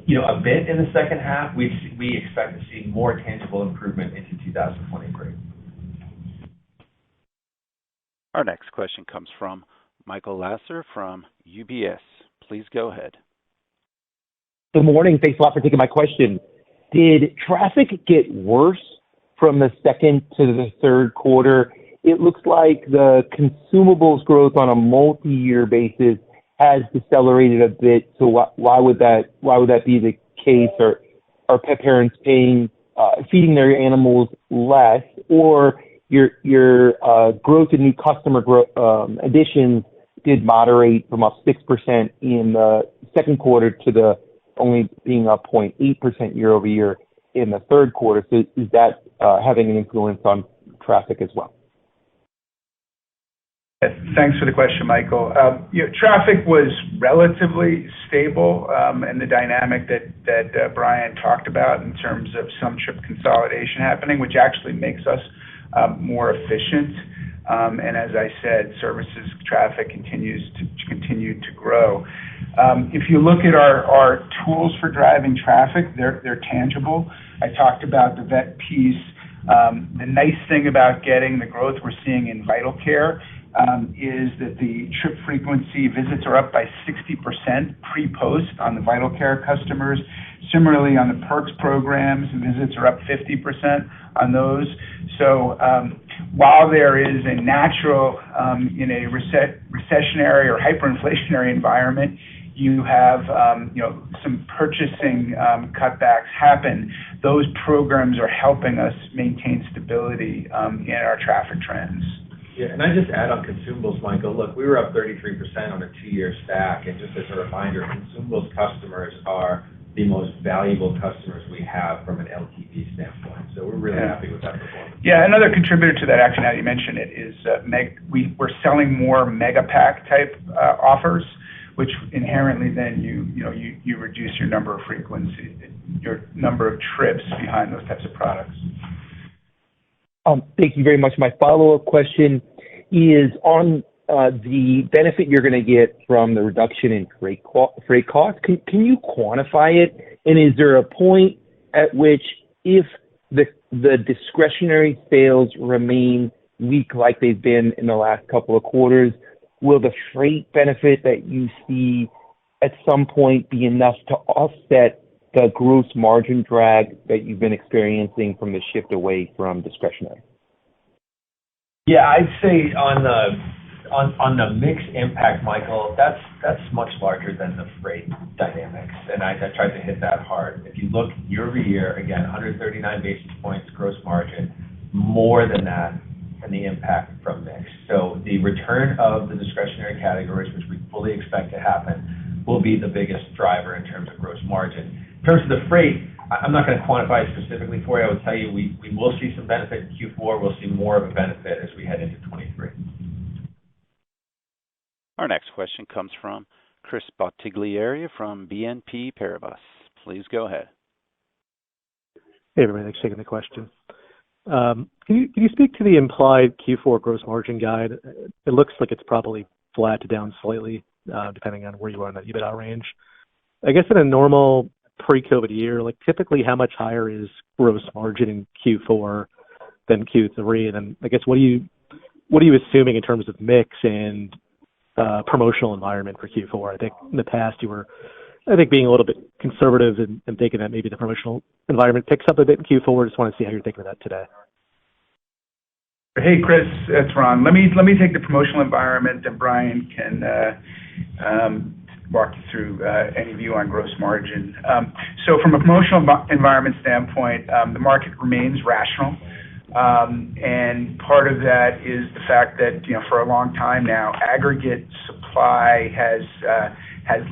S4: A bit in the second half. We expect to see more tangible improvement into 2023.
S1: Our next question comes from Michael Lasser from UBS. Please go ahead.
S9: Good morning. Thanks a lot for taking my question. Did traffic get worse from the second to the third quarter? It looks like the consumables growth on a multi-year basis has decelerated a bit. So why would that be the case? Are pet parents feeding their animals less, or your growth in new customer additions did moderate from up 6% in the second quarter to the only being up 0.8% year over year in the third quarter? So is that having an influence on traffic as well?
S3: Thanks for the question, Michael. Traffic was relatively stable, and the dynamic that Brian talked about in terms of some trip consolidation happening, which actually makes us more efficient. And as I said, services traffic continued to grow. If you look at our tools for driving traffic, they're tangible. I talked about the vet piece. The nice thing about getting the growth we're seeing in Vital Care is that the trip frequency visits are up by 60% pre-post on the Vital Care customers. Similarly, on the Perks programs, visits are up 50% on those. So while there is a natural, in a recessionary or hyperinflationary environment, you have some purchasing cutbacks happen. Those programs are helping us maintain stability in our traffic trends.
S4: Yeah, and I just add on consumables, Michael. Look, we were up 33% on a 2-year stack, and just as a reminder, consumables customers are the most valuable customers we have from an LTV standpoint. So we're really happy with that performance.
S3: Yeah, another contributor to that, actually, now you mention it, is we're selling more mega pack type offers, which inherently then you reduce your number of your number of trips behind those types of products.
S9: Thank you very much. My follow-up question is on the benefit you're going to get from the reduction in freight costs. Can you quantify it? And is there a point at which, if the discretionary sales remain weak like they've been in the last couple of quarters, will the freight benefit that you see at some point be enough to offset the gross margin drag that you've been experiencing from the shift away from discretionary?
S4: Yeah, I'd say on the mix impact, Michael, that's much larger than the freight dynamics, and I tried to hit that hard. If you look year over year, again, 139 basis points gross margin, more than that, and the impact from mix. So the return of the discretionary categories, which we fully expect to happen, will be the biggest driver in terms of gross margin. In terms of the freight, I'm not going to quantify it specifically for you. I would tell you we will see some benefit in Q4. We'll see more of a benefit as we head into 23.
S1: Our next question comes from Chris Bottiglieri from BNP Paribas. Please go ahead.
S10: Hey, everybody. Thanks for taking the question. Can you speak to the implied Q4 gross margin guide? It looks like it's probably flat to down slightly, depending on where you are in that EBITDA range. I guess in a normal pre-COVID year, like typically how much higher is gross margin in Q4 than Q3? And then I guess what are you assuming in terms of mix and promotional environment for Q4? I think in the past you were, being a little bit conservative and thinking that maybe the promotional environment picks up a bit in Q4. Just want to see how you're thinking of that today.
S3: Hey, Chris, it's Ron. Let me take the promotional environment, and Brian can walk you through any view on gross margin. So from a promotional environment standpoint, the market remains rational. And part of that is the fact that, for a long time now, aggregate supply has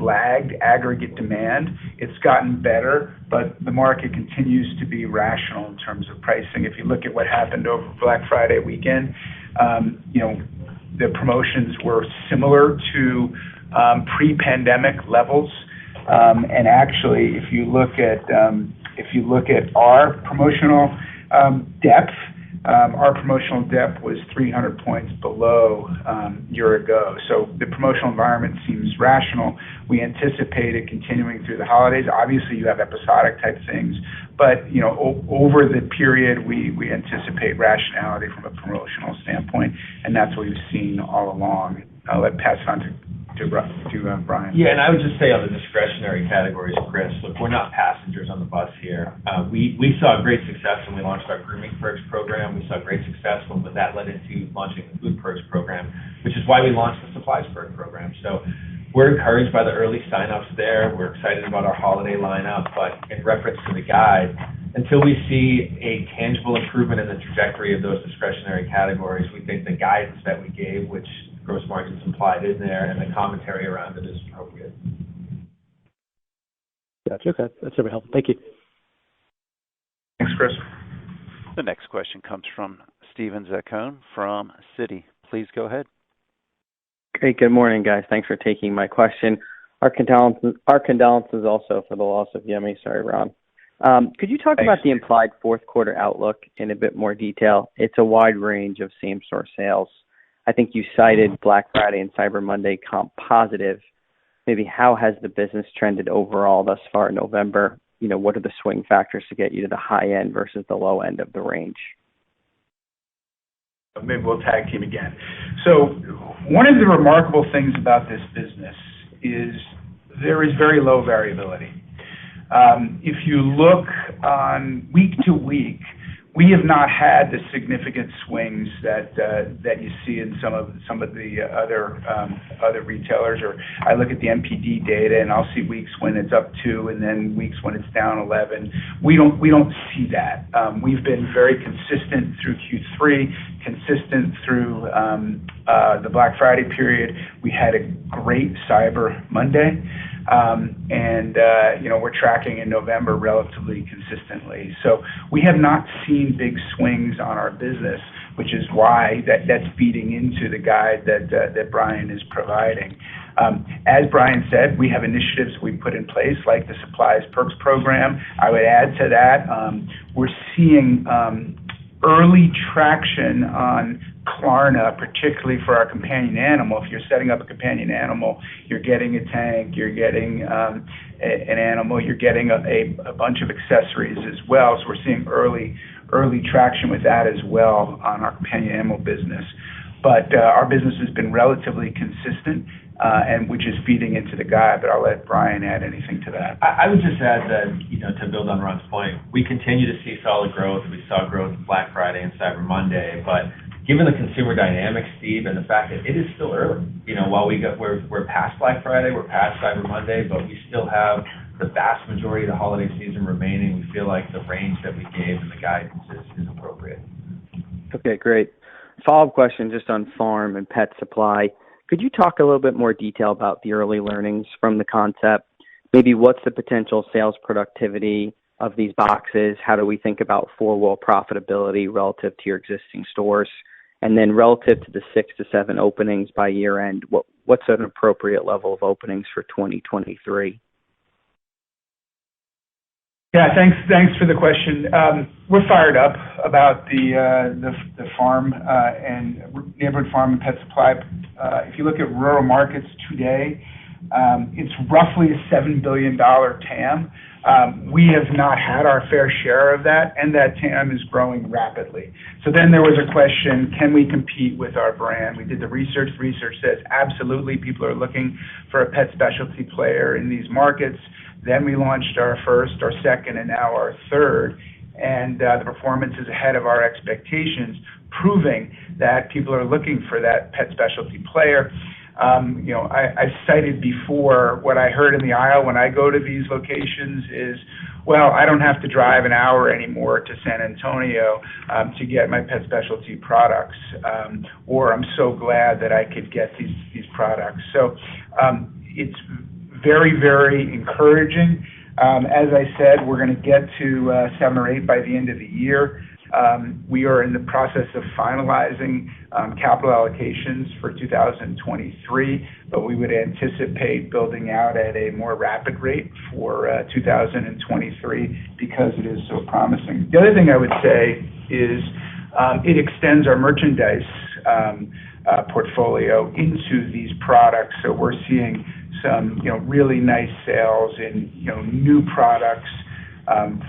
S3: lagged aggregate demand. It's gotten better, but the market continues to be rational in terms of pricing. If you look at what happened over Black Friday weekend, the promotions were similar to pre-pandemic levels. And actually, if you look at our promotional depth, our promotional depth was 300 points below year ago. So the promotional environment seems rational. We anticipate it continuing through the holidays. Obviously, you have episodic type things, but over the period, we anticipate rationality from a promotional standpoint, and that's what we've seen all along. I'll pass it on to Brian.
S4: Yeah, and I would just say on the discretionary categories, Chris, look, we're not passengers on the bus here. We saw great success when we launched our Grooming Perks program. We saw great success when that led into launching the Food Perks program, which is why we launched the Supplies Perks program. So we're encouraged by the early signups there. We're excited about our holiday lineup, but in reference to the guide, until we see a tangible improvement in the trajectory of those discretionary categories, we think the guidance that we gave, which gross margins implied in there, and the commentary around it is appropriate.
S10: Gotcha. Okay. That's very helpful. Thank you.
S3: Thanks, Chris.
S1: The next question comes from Steven Zaccone from Citi. Please go ahead.
S11: Great. Good morning, guys. Thanks for taking my question. Our condolences also for the loss of Yemi. Sorry, Ron. Could you talk about the implied fourth quarter outlook in a bit more detail? It's a wide range of same-store sales. I think you cited Black Friday and Cyber Monday comp positive. Maybe how has the business trended overall thus far in November? What are the swing factors to get you to the high end versus the low end of the range?
S3: Maybe we'll tag team again. So one of the remarkable things about this business is there is very low variability. If you look on week to week, we have not had the significant swings that you see in some of the other retailers. Or I look at the NPD data and I'll see weeks when it's up 2 and then weeks when it's down 11. We don't see that. We've been very consistent through Q3, consistent through the Black Friday period. We had a great Cyber Monday. We're tracking in November relatively consistently. So we have not seen big swings on our business, which is why that's feeding into the guide that Brian is providing. As Brian said, we have initiatives we put in place like the Supplies Perks program. I would add to that, we're seeing early traction on Klarna, particularly for our companion animal. If you're setting up a companion animal, you're getting a tank, you're getting an animal, you're getting a bunch of accessories as well. So we're seeing early traction with that as well on our companion animal business. But our business has been relatively consistent, and which is feeding into the guide. But I'll let Brian add anything to that.
S4: I would just add that, to build on Ron's point, we continue to see solid growth. We saw growth Black Friday and Cyber Monday, but given the consumer dynamics, Steve, and the fact that it is still early, while we're past Black Friday, we're past Cyber Monday, but we still have the vast majority of the holiday season remaining. We feel like the range that we gave in the guidance is appropriate.
S11: Okay, great. Follow-up question just on farm and pet supply. Could you talk a little bit more detail about the early learnings from the concept? Maybe what's the potential sales productivity of these boxes? How do we think about four-wall profitability relative to your existing stores? And then relative to the 6 to 7 openings by year end, what's an appropriate level of openings for 2023?
S3: Yeah, thanks for the question. We're fired up about the farm and neighborhood farm and pet supply. If you look at rural markets today, it's roughly a $7 billion TAM. We have not had our fair share of that, and that TAM is growing rapidly. So then there was a question, can we compete with our brand? We did the research. The research says absolutely people are looking for a pet specialty player in these markets. Then we launched our first, our second, and now our third, and the performance is ahead of our expectations, proving that people are looking for that pet specialty player. I cited before what I heard in the aisle when I go to these locations is, well, I don't have to drive an hour anymore to San Antonio to get my pet specialty products, or I'm so glad that I could get these products. So it's very, very encouraging. As I said, we're going to get to 7 or 8 by the end of the year. We are in the process of finalizing capital allocations for 2023, but we would anticipate building out at a more rapid rate for 2023 because it is so promising. The other thing I would say is it extends our merchandise portfolio into these products. So we're seeing some really nice sales in new products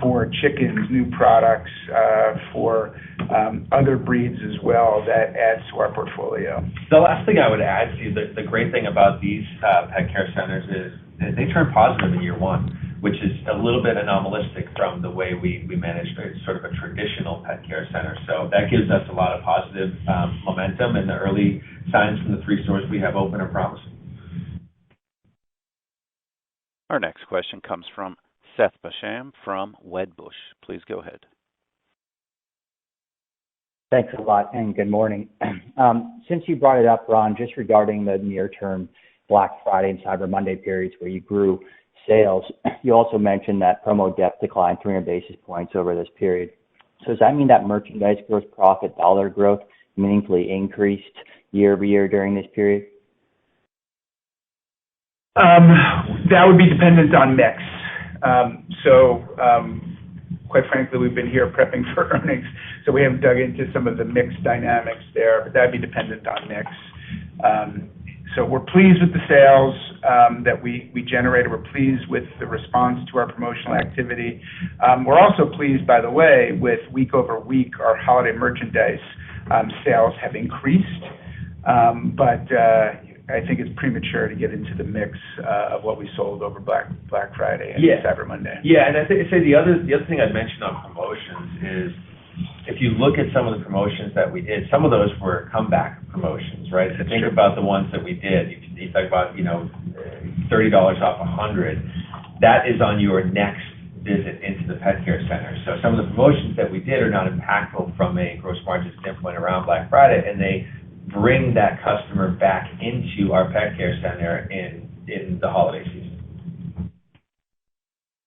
S3: for chickens, new products for other breeds as well that adds to our portfolio.
S4: The last thing I would add to the great thing about these pet care centers is they turn positive in year 1, which is a little bit anomalistic from the way we manage sort of a traditional pet care center. So that gives us a lot of positive momentum, and the early signs from the 3 stores we have open are promising.
S1: Our next question comes from Seth Basham from Wedbush. Please go ahead.
S12: Thanks a lot, and good morning. Since you brought it up, Ron, just regarding the near-term Black Friday and Cyber Monday periods where you grew sales, you also mentioned that promo depth declined 300 basis points over this period. So does that mean that merchandise gross profit dollar growth meaningfully increased year over year during this period?
S3: That would be dependent on mix. Quite frankly, we've been here prepping for earnings, so we haven't dug into some of the mix dynamics there, but that'd be dependent on mix. So we're pleased with the sales that we generated. We're pleased with the response to our promotional activity. We're also pleased, by the way, with week over week, our holiday merchandise sales have increased. But I think it's premature to get into the mix of what we sold over Black Friday and Cyber Monday.
S4: Yeah, and I'd say the other thing I'd mention on promotions is if you look at some of the promotions that we did, some of those were comeback promotions, right? So think about the ones that we did. You talk about, $30 off 100. That is on your next visit into the pet care center. So some of the promotions that we did are not impactful from a gross margin standpoint around Black Friday, and they bring that customer back into our pet care center in the holiday season.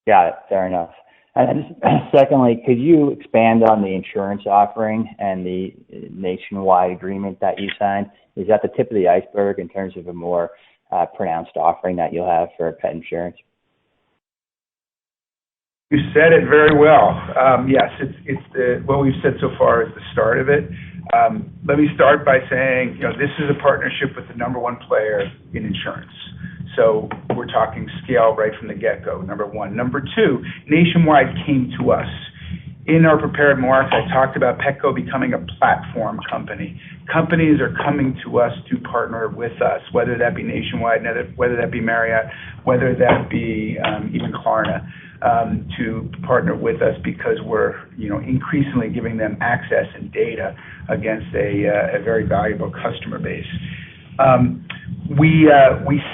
S12: Got it. Fair enough. And secondly, could you expand on the insurance offering and the nationwide agreement that you signed? Is that the tip of the iceberg in terms of a more pronounced offering that you'll have for pet insurance?
S3: You said it very well. Yes, it's what we've said so far is the start of it. Let me start by saying, this is a partnership with the number one player in insurance. So we're talking scale right from the get-go, number one. Number two, Nationwide came to us. In our prepared remarks, I talked about Petco becoming a platform company. Companies are coming to us to partner with us, whether that be Nationwide, whether that be Marriott, whether that be even Klarna, to partner with us because we're increasingly giving them access and data against a very valuable customer base. We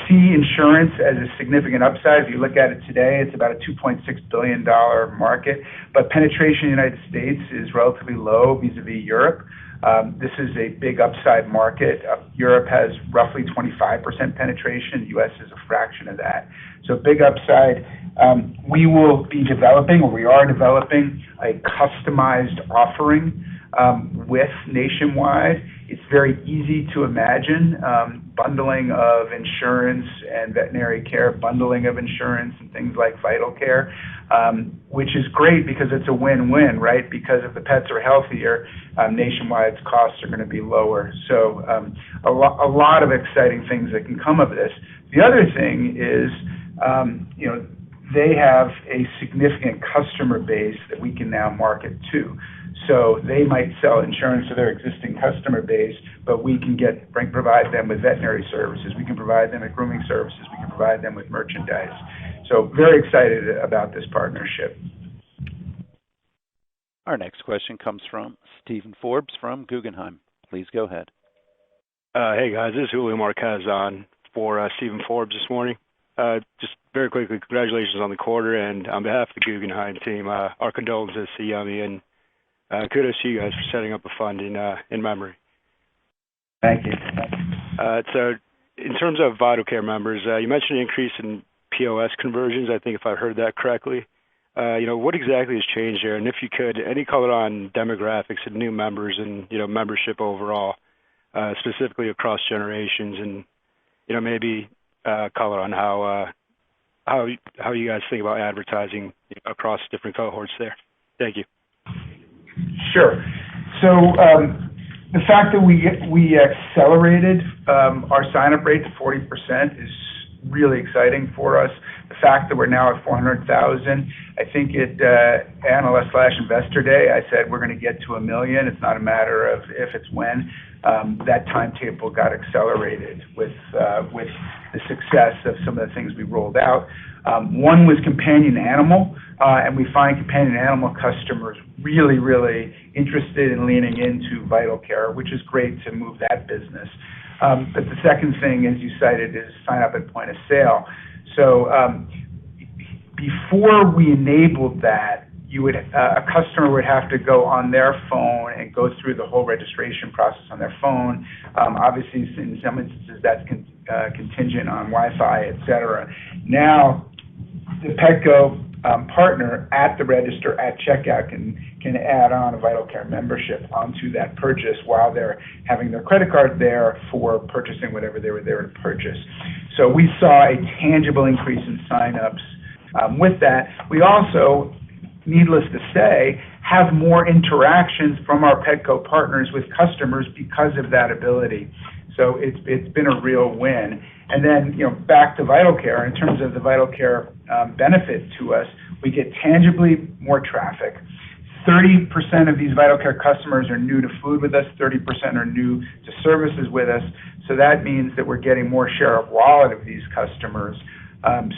S3: see insurance as a significant upside. If you look at it today, it's about a $2.6 billion market, but penetration in the United States is relatively low vis-a-vis Europe. This is a big upside market. Europe has roughly 25% penetration. The U.S. is a fraction of that. So big upside. We will be developing, or we are developing, a customized offering with Nationwide. It's very easy to imagine bundling of insurance and veterinary care, bundling of insurance and things like vital care, which is great because it's a win-win, right? Because if the pets are healthier, Nationwide's costs are going to be lower. So a lot of exciting things that can come of this. The other thing is, they have a significant customer base that we can now market to. So they might sell insurance to their existing customer base, but we can provide them with veterinary services. We can provide them with grooming services. We can provide them with merchandise. So very excited about this partnership.
S1: Our next question comes from Stephen Forbes from Guggenheim. Please go ahead.
S13: Hey guys, this is Julio Marquez on for Stephen Forbes this morning. Just very quickly, congratulations on the quarter, and on behalf of the Guggenheim team, our condolences to Yummy, and kudos to you guys for setting up a fund in memory.
S3: Thank you.
S13: So in terms of Vital Care members, you mentioned an increase in POS conversions, I think if I heard that correctly. What exactly has changed there? And if you could, any color on demographics of new members and, membership overall, specifically across generations, and, maybe color on how you guys think about advertising across different cohorts there. Thank you.
S3: Sure. So the fact that we accelerated our sign-up rate to 40% is really exciting for us. The fact that we're now at 400,000, I think at Analyst/Investor Day, I said we're going to get to 1 million. It's not a matter of if, it's when. That timetable got accelerated with the success of some of the things we rolled out. One was companion animal, and we find companion animal customers really, really interested in leaning into Vital Care, which is great to move that business. But the second thing, as you cited, is sign up at point of sale. So Before we enabled that, a customer would have to go on their phone and go through the whole registration process on their phone. Obviously, in some instances, that's contingent on Wi-Fi, et cetera. Now, the Petco partner at the register at checkout can add on a Vital Care membership onto that purchase while they're having their credit card there for purchasing whatever they were there to purchase. So we saw a tangible increase in signups with that. We also, needless to say, have more interactions from our Petco partners with customers because of that ability. So it's been a real win. And then, back to Vital Care, in terms of the Vital Care benefit to us, we get tangibly more traffic. 30% of these Vital Care customers are new to food with us, 30% are new to services with us. So that means that we're getting more share of wallet of these customers.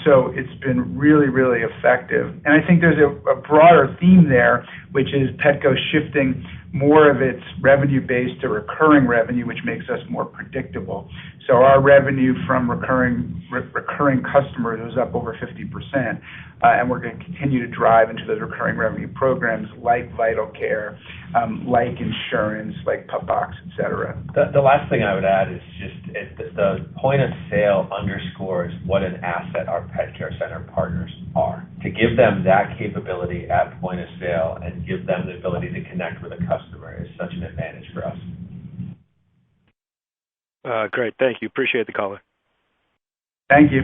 S3: So it's been really, really effective. And I think there's a broader theme there, which is Petco shifting more of its revenue base to recurring revenue, which makes us more predictable. So our revenue from recurring customers was up over 50%, and we're going to continue to drive into those recurring revenue programs like Vital Care, like insurance, like Pup Box, et cetera.
S4: The last thing I would add is just the point of sale underscores what an asset our pet care center partners are. To give them that capability at point of sale and give them the ability to connect with a customer is such an advantage for us.
S13: Great. Thank you. Appreciate the caller.
S3: Thank you.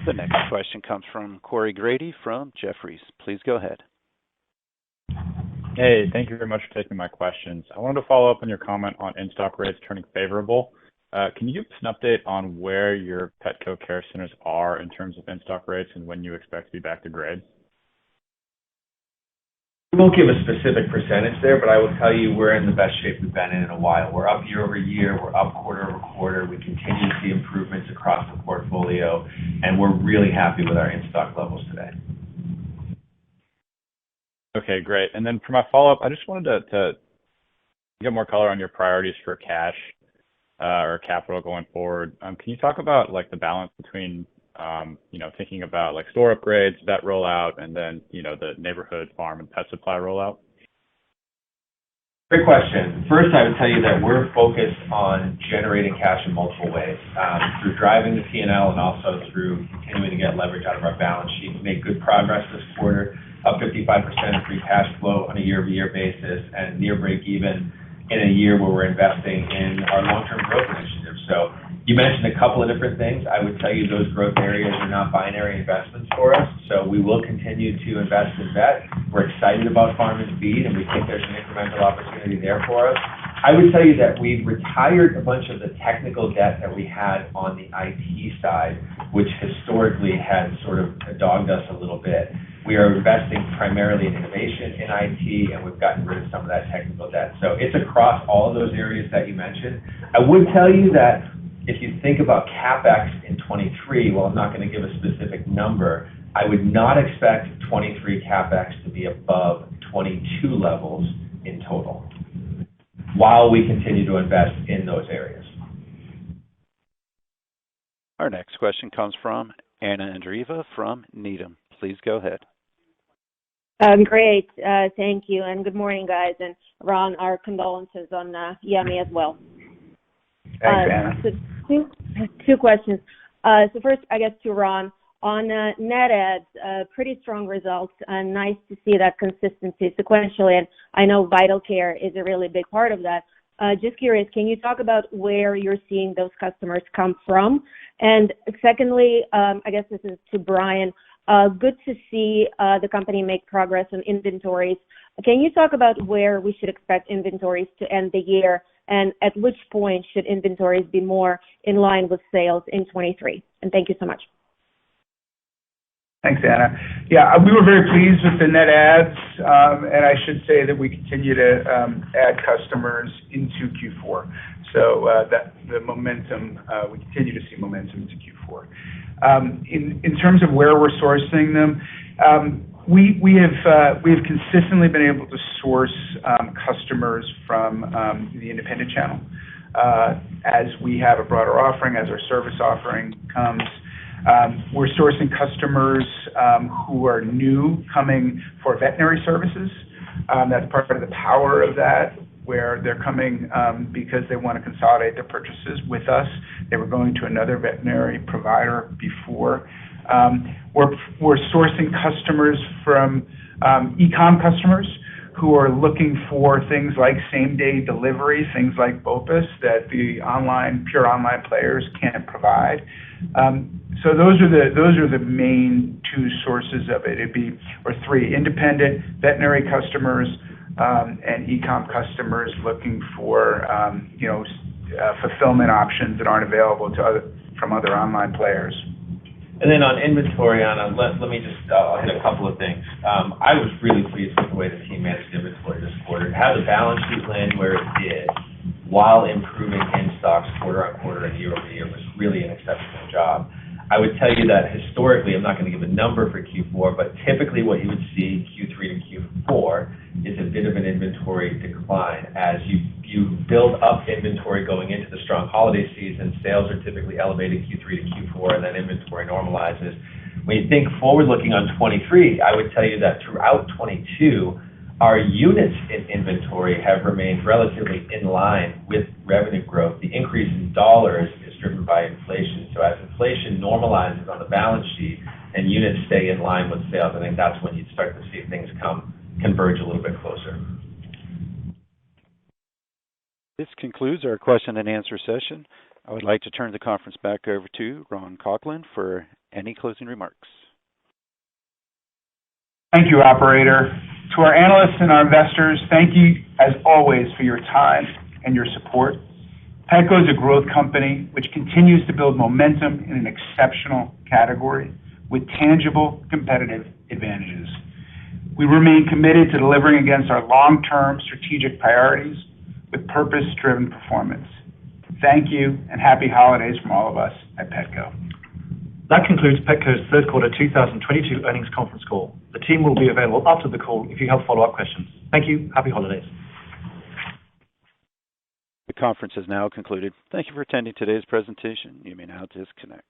S1: The next question comes from Corey Grady from Jefferies. Please go ahead.
S14: Hey, thank you very much for taking my questions. I wanted to follow up on your comment on in-stock rates turning favorable. Can you give us an update on where your Petco care centers are in terms of in-stock rates and when you expect to be back to grade?
S4: We won't give a specific percentage there, but I will tell you we're in the best shape we've been in a while. We're up year over year. We're up quarter over quarter. We continue to see improvements across the portfolio, and we're really happy with our in-stock levels today.
S14: Okay, great. And then for my follow-up, I just wanted to get more color on your priorities for cash or capital going forward. Can you talk about the balance between thinking about store upgrades, vet rollout, and then the neighborhood farm and pet supply rollout?
S4: Great question. First, I would tell you that we're focused on generating cash in multiple ways, through driving the P&L and also through continuing to get leverage out of our balance sheet. We made good progress this quarter, up 55% in free cash flow on a year-over-year basis, and near break even in a year where we're investing in our long-term growth initiatives. So you mentioned a couple of different things. I would tell you those growth areas are not binary investments for us, so we will continue to invest in vet. We're excited about farm and feed, and we think there's an incremental opportunity there for us. I would tell you that we've retired a bunch of the technical debt that we had on the IT side, which historically had sort of dogged us a little bit. We are investing primarily in innovation in IT, and we've gotten rid of some of that technical debt. So it's across all of those areas that you mentioned. I would tell you that if you think about CapEx in 23, while I'm not going to give a specific number, I would not expect 23 CapEx to be above 22 levels in total, while we continue to invest in those areas.
S1: Our next question comes from Anna Andreeva from Needham. Please go ahead.
S5: Great. Thank you. And good morning, guys. And Ron, our condolences on Yummy as well.
S3: Thanks, Anna.
S5: So two questions. So first, I guess to Ron, on net adds, pretty strong results, and nice to see that consistency sequentially. And I know Vital Care is a really big part of that. Just curious, can you talk about where you're seeing those customers come from? And secondly, I guess this is to Brian. Good to see the company make progress on inventories. Can you talk about where we should expect inventories to end the year, and at which point should inventories be more in line with sales in 23? And thank you so much.
S3: Thanks, Anna. Yeah, we were very pleased with the net adds, and I should say that we continue to add customers into Q4. So that the momentum, we continue to see momentum into Q4. In terms of where we're sourcing them, we have consistently been able to source customers from the independent channel as we have a broader offering, as our service offering comes. We're sourcing customers who are new coming for veterinary services. That's part of the power of that, where they're coming because they want to consolidate their purchases with us. They were going to another veterinary provider before. We're sourcing customers from e-com customers who are looking for things like same-day delivery, things like BOPUS that the pure online players can't provide. So those are the main two sources of it. Or three: independent veterinary customers and e-com customers looking for fulfillment options that aren't available from other online players.
S4: And then on inventory, Anna, let me just hit a couple of things. I was really pleased with the way the team managed inventory this quarter. To have the balance sheet land where it did while improving in-stocks quarter on quarter and year over year was really an exceptional job. I would tell you that historically, I'm not going to give a number for Q4, but typically what you would see Q3 to Q4 is a bit of an inventory decline. As you build up inventory going into the strong holiday season, sales are typically elevated Q3 to Q4, and then inventory normalizes. When you think forward-looking on 23, I would tell you that throughout 22, our units in inventory have remained relatively in line with revenue growth. The increase in dollars is driven by inflation. So as inflation normalizes on the balance sheet and units stay in line with sales, I think that's when you'd start to see things converge a little bit closer.
S1: This concludes our question and answer session. I would like to turn the conference back over to Ron Coughlin for any closing remarks.
S3: Thank you, operator. To our analysts and our investors, thank you, as always, for your time and your support. Petco is a growth company which continues to build momentum in an exceptional category with tangible competitive advantages. We remain committed to delivering against our long-term strategic priorities with purpose-driven performance. Thank you, and happy holidays from all of us at Petco.
S2: That concludes Petco's third quarter 2022 earnings conference call. The team will be available after the call if you have follow-up questions. Thank you. Happy holidays.
S1: The conference has now concluded. Thank you for attending today's presentation. You may now disconnect.